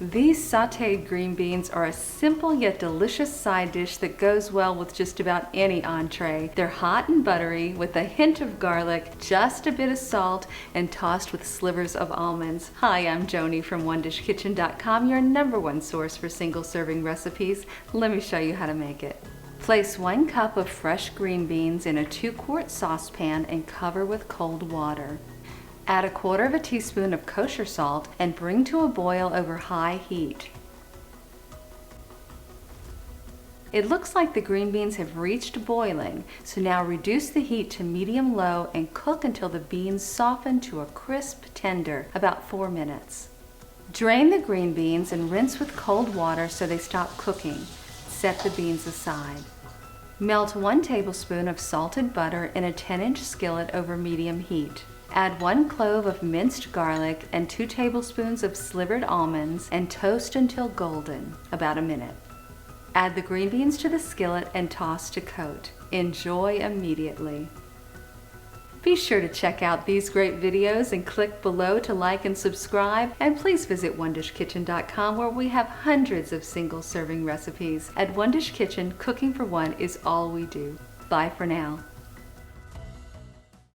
These sauteed green beans are a simple yet delicious side dish that goes well with just about any entree. They're hot and buttery with a hint of garlic, just a bit of salt, and tossed with slivers of almonds. Hi, I'm Joni from OneDishKitchen.com, your #1 source for single serving recipes. Let me show you how to make it. Place 1 cup of fresh green beans in a 2-quart saucepan and cover with cold water. Add 1/4 teaspoon of kosher salt and bring to a boil over high heat. It looks like the green beans have reached boiling, so now reduce the heat to medium-low and cook until the beans soften to a crisp tender, about 4 minutes. Drain the green beans and rinse with cold water so they stop cooking. Set the beans aside. Melt 1 tablespoon of salted butter in a 10-inch skillet over medium heat. Add 1 clove of minced garlic and 2 tablespoons of slivered almonds and toast until golden, about a minute. Add the green beans to the skillet and toss to coat. Enjoy immediately. Be sure to check out these great videos and click below to like and subscribe, and please visit OneDishKitchen.com where we have hundreds of single serving recipes. At One Dish Kitchen, cooking for one is all we do. Bye for now.